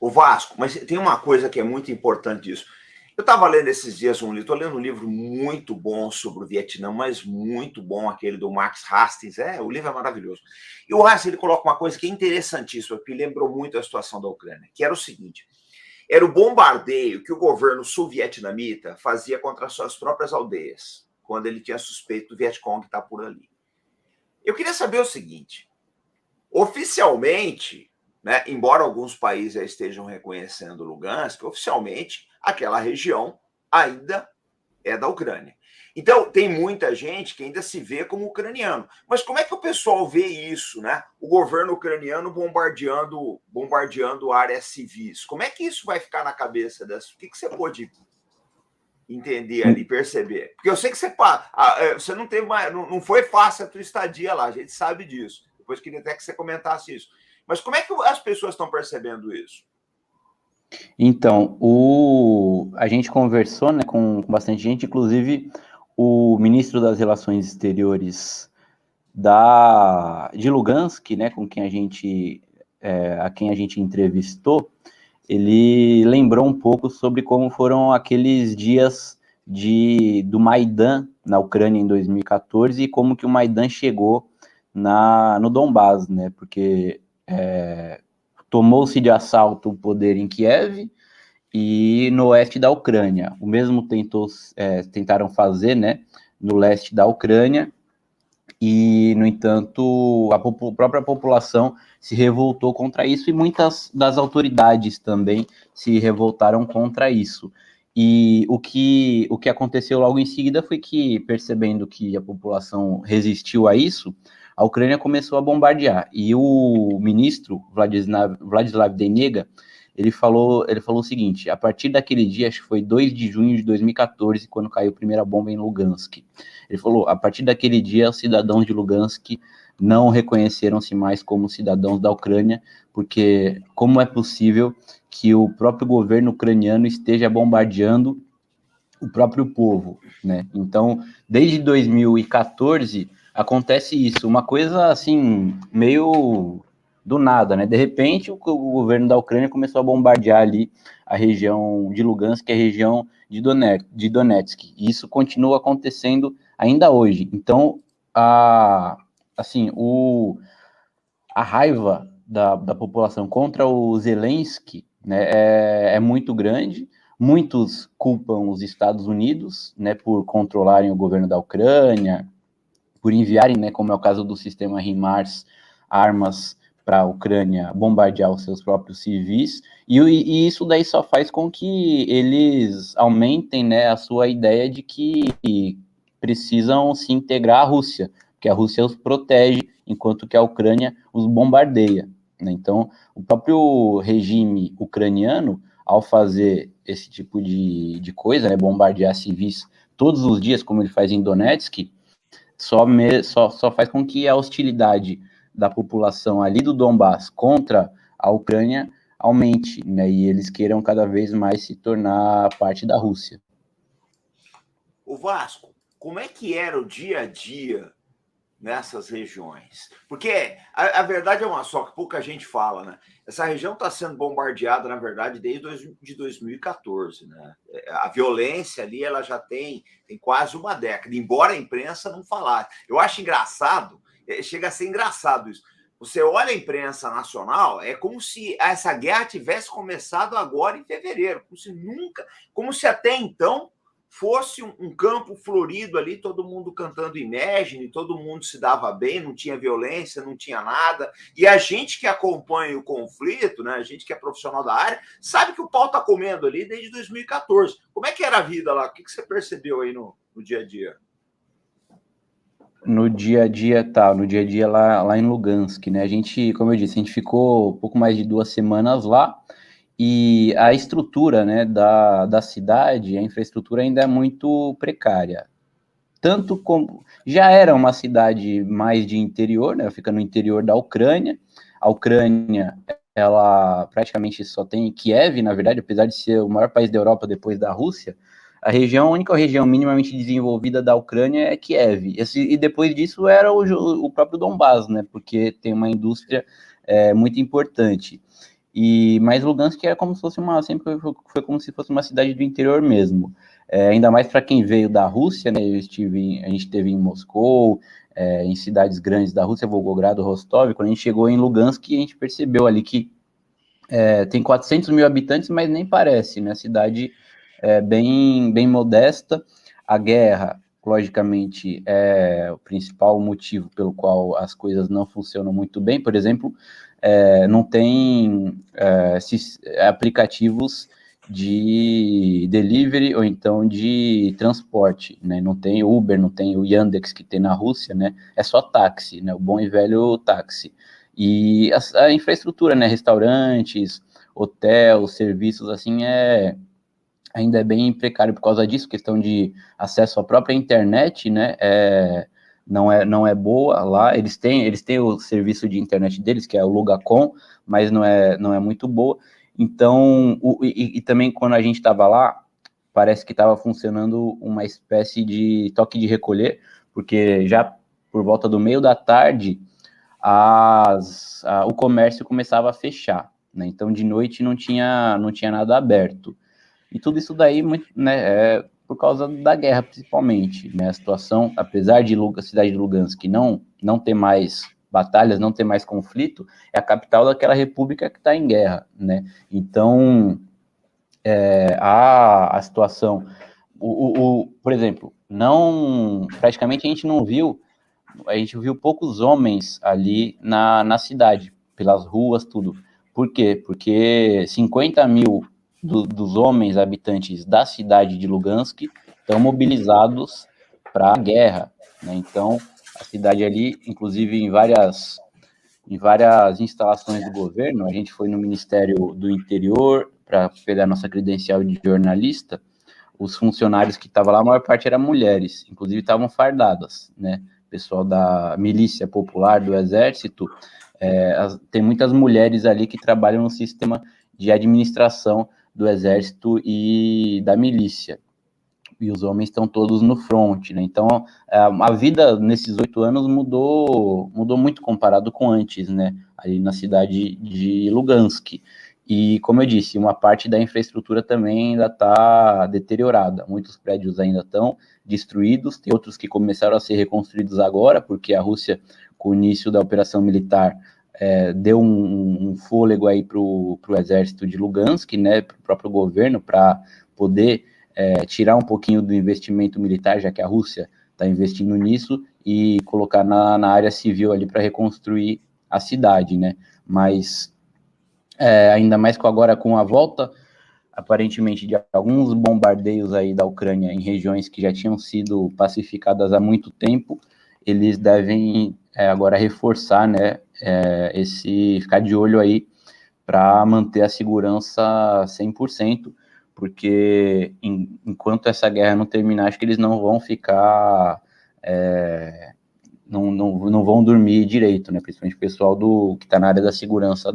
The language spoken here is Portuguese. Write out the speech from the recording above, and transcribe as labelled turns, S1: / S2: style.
S1: O Vasco, mas tem uma coisa que é muito importante disso. Eu estava lendo esses dias estou lendo um livro muito bom sobre o Vietnã, mas muito bom, aquele do Max Hastings. O livro é maravilhoso. E o Hastings ele coloca uma coisa que é interessantíssima, que lembrou muito a situação da Ucrânia, que era o seguinte: era o bombardeio que o governo sul-vietnamita fazia contra as suas próprias aldeias, quando ele tinha suspeito do Vietcong estar por ali. Eu queria saber o seguinte: oficialmente, né, embora alguns países já estejam reconhecendo Lugansk, oficialmente aquela região ainda é da Ucrânia. Então, tem muita gente que ainda se vê como ucraniano. Mas como é que o pessoal vê isso, né? O governo ucraniano bombardeando áreas civis. Como é que isso vai ficar na cabeça dessa? O que você pode entender ali, perceber? Porque eu sei que você não teve não foi fácil a tua estadia lá, a gente sabe disso. Depois queria até que você comentasse isso. Mas como é que as pessoas estão percebendo isso?
S2: Então, a gente conversou, né, com bastante gente, inclusive o ministro das Relações Exteriores de Lugansk, né, com quem a quem a gente entrevistou, ele lembrou um pouco sobre como foram aqueles dias do Maidan na Ucrânia em 2014 e como que o Maidan chegou no Donbás, né, porque tomou-se de assalto o poder em Kiev e no oeste da Ucrânia. O mesmo tentaram fazer, né, no leste da Ucrânia, e, no entanto, a própria população se revoltou contra isso e muitas das autoridades também se revoltaram contra isso. E o que aconteceu logo em seguida foi que, percebendo que a população resistiu a isso, a Ucrânia começou a bombardear. E o ministro Vladislav Denega, ele falou o seguinte: a partir daquele dia, acho que foi 2 de junho de 2014, quando caiu a primeira bomba em Lugansk. Ele falou: a partir daquele dia, os cidadãos de Lugansk não reconheceram-se mais como cidadãos da Ucrânia, porque como é possível que o próprio governo ucraniano esteja bombardeando o próprio povo, né? Então, desde 2014 acontece isso, uma coisa assim meio do nada, né? De repente, o governo da Ucrânia começou a bombardear ali a região de Lugansk, que é a região de Donetsk. E isso continua acontecendo ainda hoje. Então, a raiva da população contra o Zelensky, né, é muito grande. Muitos culpam os Estados Unidos, né, por controlarem o governo da Ucrânia, por enviarem, né, como é o caso do sistema HIMARS, armas para a Ucrânia bombardear os seus próprios civis, e isso daí só faz com que eles aumentem, né, a sua ideia de que precisam se integrar à Rússia, porque a Rússia os protege, enquanto que a Ucrânia os bombardeia, né? Então, o próprio regime ucraniano, ao fazer esse tipo de coisa, né, bombardear civis todos os dias, como ele faz em Donetsk, só faz com que a hostilidade da população ali do Donbás contra a Ucrânia aumente, né, e eles queiram cada vez mais se tornar parte da Rússia.
S1: O Vasco, como é que era o dia a dia nessas regiões? Porque a verdade é uma só, que pouca gente fala, né? Essa região está sendo bombardeada, na verdade, desde 2014, né? A violência ali, ela já tem quase uma década, embora a imprensa não falasse. Eu acho engraçado, chega a ser engraçado isso. Você olha a imprensa nacional, é como se essa guerra tivesse começado agora em fevereiro, como se até então fosse um campo florido ali, todo mundo cantando Imagine, todo mundo se dava bem, não tinha violência, não tinha nada. E a gente que acompanha o conflito, né, a gente que é profissional da área, sabe que o pau está comendo ali desde 2014. Como é que era a vida lá? O que você percebeu aí no dia a dia?
S2: No dia a dia lá em Lugansk, né? A gente, como eu disse, a gente ficou pouco mais de 2 semanas lá, e a estrutura, né, da cidade, a infraestrutura ainda é muito precária. Tanto como já era uma cidade mais de interior, né, fica no interior da Ucrânia. A Ucrânia, ela praticamente só tem Kiev, na verdade, apesar de ser o maior país da Europa depois da Rússia. A única região minimamente desenvolvida da Ucrânia é Kiev. E depois disso era o próprio Donbás, né, porque tem uma indústria muito importante. Mas Lugansk era como se fosse sempre foi como se fosse uma cidade do interior mesmo. Ainda mais para quem veio da Rússia, né? A gente esteve em Moscou, em cidades grandes da Rússia, Volgogrado, Rostov. Quando a gente chegou em Lugansk, a gente percebeu ali que tem 400 mil habitantes, mas nem parece, né? A cidade é bem modesta. A guerra, logicamente, é o principal motivo pelo qual as coisas não funcionam muito bem. Por exemplo, não tem aplicativos de delivery ou então de transporte, né? Não tem Uber, não tem o Yandex que tem na Rússia, né? É só táxi, né? O bom e velho táxi. E a infraestrutura, né? Restaurantes, hotel, serviços, assim, ainda é bem precário por causa disso, questão de acesso à própria internet, né? Não é boa lá. Eles têm o serviço de internet deles, que é o Lugacom, mas não é muito boa. Então, e também quando a gente estava lá, parece que estava funcionando uma espécie de toque de recolher, porque já por volta do meio da tarde o comércio começava a fechar, né? Então de noite não tinha nada aberto. E tudo isso daí, muito, né, por causa da guerra, principalmente, né? A situação, apesar de a cidade de Lugansk não ter mais batalhas, não ter mais conflito, é a capital daquela república que está em guerra, né? Então, a situação, por exemplo, praticamente a gente viu poucos homens ali na cidade, pelas ruas, tudo. Por quê? Porque 50 mil dos homens habitantes da cidade de Lugansk estão mobilizados para a guerra, né? Então, a cidade ali, inclusive em várias instalações do governo, a gente foi no Ministério do Interior para pegar nossa credencial de jornalista. Os funcionários que estavam lá, a maior parte eram mulheres, inclusive estavam fardadas, né? Pessoal da milícia popular, do exército, tem muitas mulheres ali que trabalham no sistema de administração do exército e da milícia. E os homens estão todos no front, né? Então, a vida nesses 8 anos mudou muito comparado com antes, né? Ali na cidade de Lugansk. E, como eu disse, uma parte da infraestrutura também ainda está deteriorada. Muitos prédios ainda estão destruídos, tem outros que começaram a ser reconstruídos agora, porque a Rússia, com o início da operação militar, deu um fôlego aí para o exército de Lugansk, né? Para o próprio governo, para poder tirar um pouquinho do investimento militar, já que a Rússia está investindo nisso, e colocar na área civil ali para reconstruir a cidade, né? Mas ainda mais agora com a volta, aparentemente, de alguns bombardeios aí da Ucrânia em regiões que já tinham sido pacificadas há muito tempo, eles devem agora reforçar, né? Ficar de olho aí para manter a segurança 100%, porque enquanto essa guerra não terminar, acho que eles não vão ficar, não vão dormir direito, né? Principalmente o pessoal que está na área da segurança